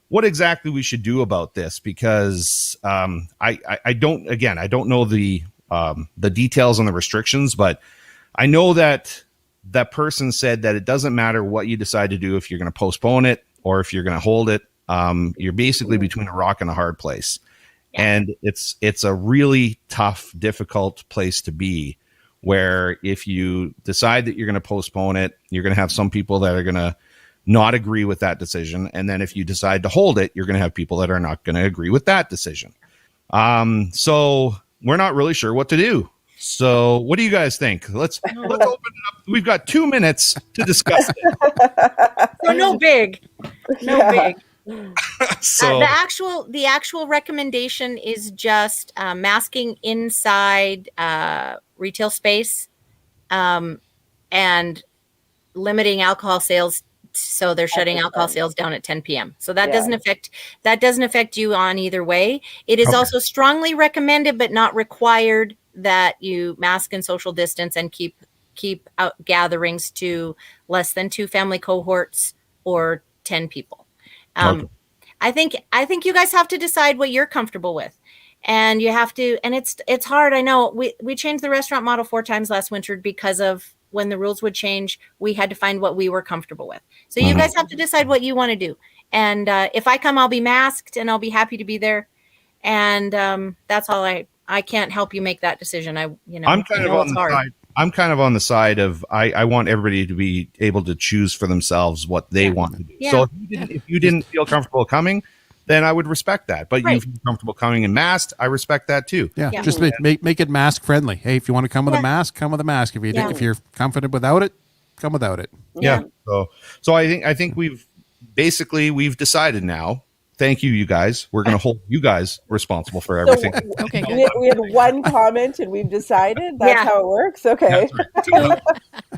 what exactly we should do about this because I don't know the details on the restrictions, but I know that that person said that it doesn't matter what you decide to do if you're going to postpone it or if you're going to hold it. You're basically between a rock and a hard place. And it's a really tough, difficult place to be where if you decide that you're going to postpone it, you're going to have some people that are going to not agree with that decision. And then if you decide to hold it, you're going to have people that are not going to agree with that decision. So we're not really sure what to do. So what do you guys think? Let's open it up. We've got 2 minutes to discuss it. So no big. So the actual recommendation is just masking inside retail space and limiting alcohol sales. So they're shutting alcohol sales down at 10 p.m. So that doesn't affect you on either way. It is also strongly recommended, but not required, that you mask and social distance and keep out gatherings to less than 2 family cohorts or 10 people. I think you guys have to decide what you're comfortable with, and you have to, and it's hard. I know we changed the restaurant model 4 times last winter because of when the rules would change, we had to find what we were comfortable with. So you guys have to decide what you want to do. And if I come, I'll be masked and I'll be happy to be there. And that's all. I can't help you make that decision. I'm kind of on the side. I'm kind of on the side of I want everybody to be able to choose for themselves what they want to do. Yeah. So if you didn't feel comfortable coming, then I would respect that. But you feel comfortable coming and masked, I respect that too. Yeah. Just make it mask friendly. Hey, if you want to come with a mask, come with a mask. If you're confident without it, come without it. Yeah. So I think we've decided now. Thank you guys. We're going to hold you guys responsible for everything. Okay, good. We have one comment and we've decided that's how it works. Okay. Right.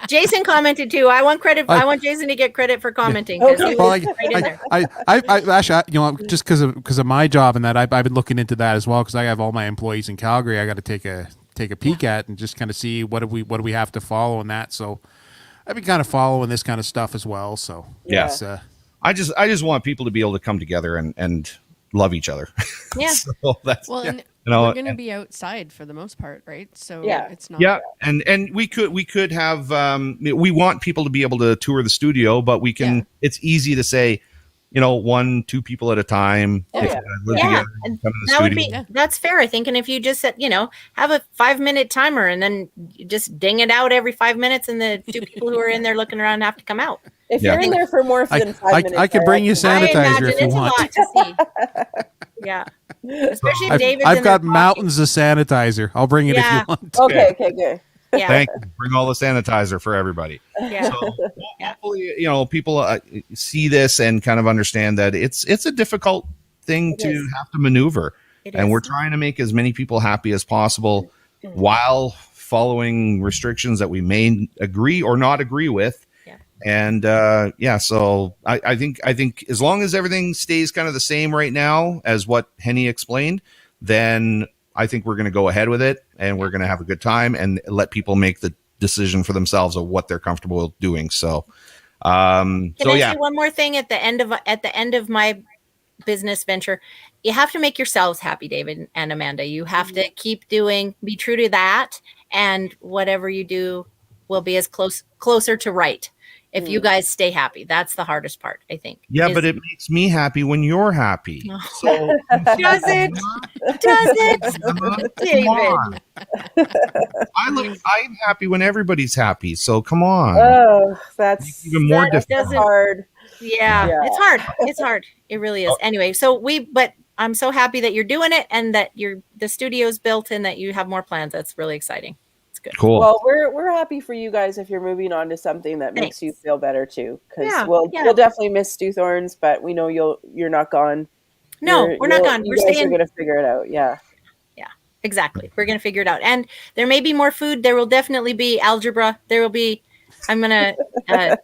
Jason commented too. I want credit. I want Jason to get credit for commenting. I actually, just because of my job and that, I've been looking into that as well because I have all my employees in Calgary. I got to take a peek at and just kind of see what do we have to follow in that. So I've been kind of following this kind of stuff as well. So yes. I just want people to be able to come together and love each other. Yeah. So that's, and we're going to be outside for the most part, right? So it's not. Yeah, and we could have. We want people to be able to tour the studio, but we can. It's easy to say, one, two people at a time. Oh, If yeah. you guys live Yeah, together, and come to the that would studio. be that's fair, I think. And if you just said, have a 5-minute timer and then you just ding it out every 5 minutes, and the two people who are in there looking around have to come out. If Yeah. you're in there for more than 5 minutes, I could bring you I sanitizer imagine if you it's want. a lot to see. Yeah, especially if David's I've in there got talking. mountains of sanitizer. I'll bring it if Yeah. you want. Okay, good. Yeah, Thank you. Bring all the sanitizer for everybody. yeah. So hopefully, people see this and kind of understand that it's a difficult thing It to is. have to maneuver. It And is. we're trying to make as many people happy as possible while following restrictions that we may agree or not agree with. Yeah. And so I think as long as everything stays kind of the same right now as what Henny explained, then I think we're going to go ahead with it, and we're going to have a good time and let people make the decision for themselves of what they're comfortable doing. So, Can I say one more thing at the end of my business venture? You have to make yourselves happy, David and Amanda. You have to be true to that, and whatever you do will be as closer to right. If you guys stay happy, that's the hardest part, I think. Yeah, but it makes me happy when you're happy. So Does it? David. I'm happy when everybody's happy. So come on. Oh, that's Even more that difficult. doesn't- hard. Yeah, Yeah. it's hard. It's hard. It really is. Anyway, but I'm so happy that you're doing it and that the studio's built and that you have more plans. That's really exciting. It's good. Cool. Well, we're happy for you guys if you're moving on to something that makes Thanks. you feel better too. Because Yeah, we'll definitely miss Stu Thorns, but we know you're not gone. No, we're not gone. You We're guys are staying. gonna figure it out. Yeah. Exactly. We're going to figure it out. And there may be more food. There will definitely be algebra. I'm going to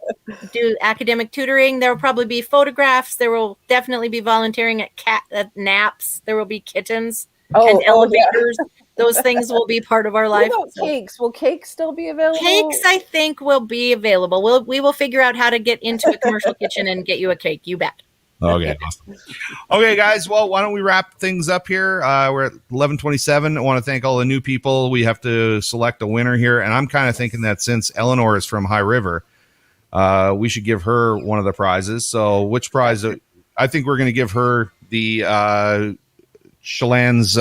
do academic tutoring. There will probably be photographs. There will definitely be volunteering at naps. There will be kittens and yeah. elevators. Those things will be part of our What life. about cakes? Will cakes still be available? Cakes, I think, will be available. We will figure out how to get into a commercial kitchen and get you a cake. You bet. Okay, awesome. Okay, guys. Well, why don't we wrap things up here? We're at 11:27. I want to thank all the new people. We have to select a winner here, and I'm kind of thinking that since Eleanor is from High River, we should give her one of the prizes. So, which prize? I think we're going to give her the Chelan's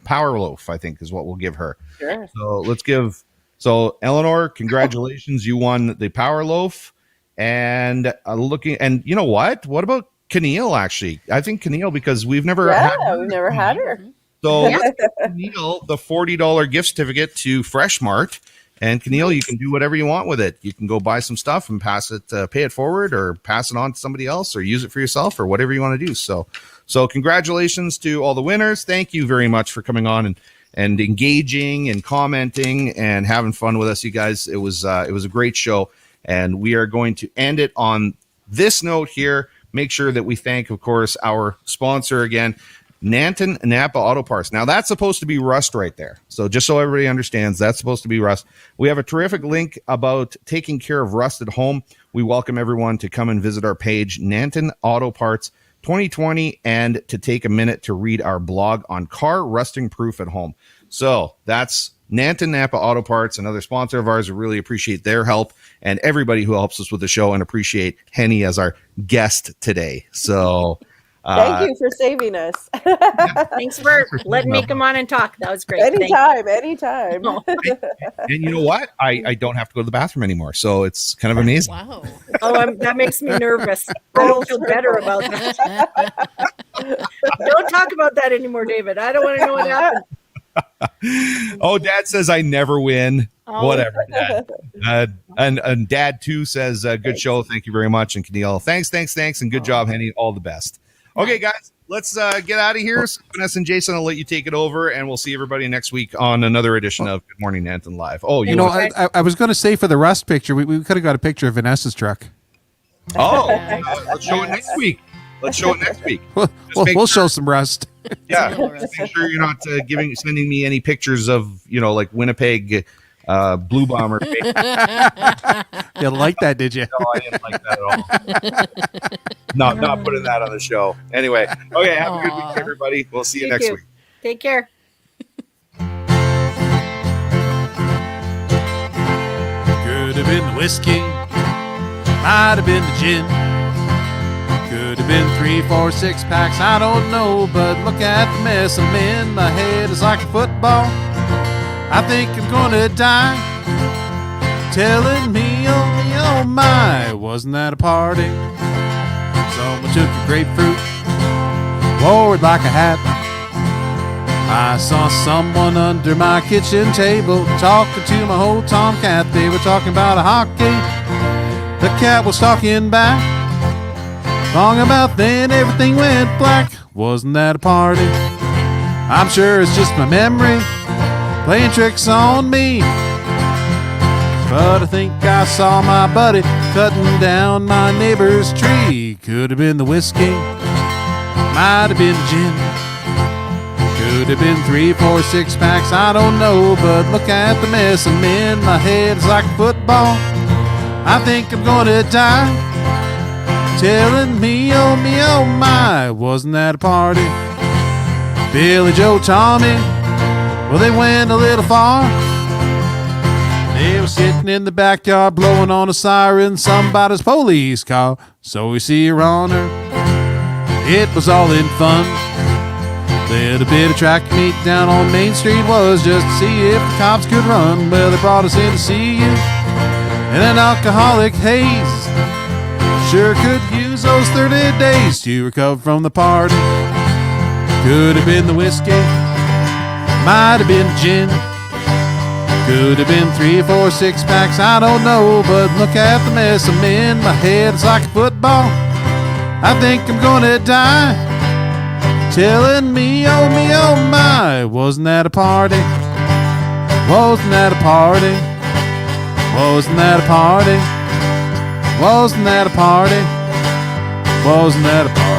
Power Loaf. I think is what we'll give her. Sure. So let's give. So Eleanor, congratulations! You won the Power Loaf. And and you know what? What about Keneal? Actually, I think Keneal, because we've never had her. So let's give Keneal the $40 gift certificate to Fresh Mart. And Keneal, you can do whatever you want with it. You can go buy some stuff and pass it, pay it forward, or pass it on to somebody else, or use it for yourself, or whatever you want to do. So congratulations to all the winners. Thank you very much for coming on and engaging and commenting and having fun with us, you guys. It was a great show, and we are going to end it on this note here. Make sure that we thank, of course, our sponsor again, Nanton Napa Auto Parts. Now, that's supposed to be Rust right there. So just so everybody understands, that's supposed to be Rust. We have a terrific link about taking care of rust at home. We welcome everyone to come and visit our page, Nanton Auto Parts 2020, and to take a minute to read our blog on car rusting proof at home. So that's Nanton Napa Auto Parts, another sponsor of ours. We really appreciate their help and everybody who helps us with the show, and appreciate Henny as our guest today. So thank you for saving us. Thanks for letting me come on and talk. That was great. Anytime. And you know what? I don't have to go to the bathroom anymore. So it's kind of amazing. Wow. Oh, that makes me nervous. I don't feel better about that. Don't talk about that anymore, David. I don't want to know what happened. Oh, Dad says I never win. Oh. Whatever, Dad. And Dad too says good show. Thank you very much. And Keneal, thanks, and good job, Henny. All the best. Okay, guys, let's get out of here. So Vanessa and Jason, I'll let you take it over, and we'll see everybody next week on another edition of Good Morning Nanton Live. Oh, You know, I was going to say for the rust picture, we could have got a picture of Vanessa's truck. Let's show it next week. We'll show some rust. Yeah, just make sure you're not sending me any pictures of like Winnipeg Blue Bomber. You like that, did you? No, I didn't like that at all. Not putting that on the show. Anyway, okay, have a good week, everybody. We'll see you next week. Take care. Could have been the whiskey, might have been the gin. Could Could have been 3, 4, 6 packs, I don't know, but look at the mess I'm in. My head is like a football. I think I'm gonna die. Telling me, oh my, wasn't that a party? Someone took a grapefruit, wore it like a hat. I saw someone under my kitchen table talking to my old tomcat. They were talking about a hockey. The cat was talking back. Long about then, everything went black. Wasn't that a party? I'm sure it's just my memory playing tricks on me. But I think I saw my buddy cutting down my neighbor's tree. Could have been the whiskey, might have been the gin. Could have been 3, 4, 6 packs, I don't know, but look at the mess I'm in. My head's like a football. I think I'm gonna die. Telling me, oh my, wasn't that a party? Billy Joe, Tommy, well, they went a little far. They were sitting in the backyard blowing on a siren, somebody's police car. So we see your honor, it was all in fun. Little bit of track meet down on Main Street was just to see if the cops could run. Well, they brought us in to see you in an alcoholic haze. Sure could use those 30 days to recover from the party. Could have been the whiskey, might have been gin. Could have been 3, 4, 6 packs, I don't know, but look at the mess I'm in. My head's like a football. I think I'm gonna die. Telling me, oh my, wasn't that a party? Wasn't that a party? Wasn't that a party? Wasn't that a party? Wasn't that a party?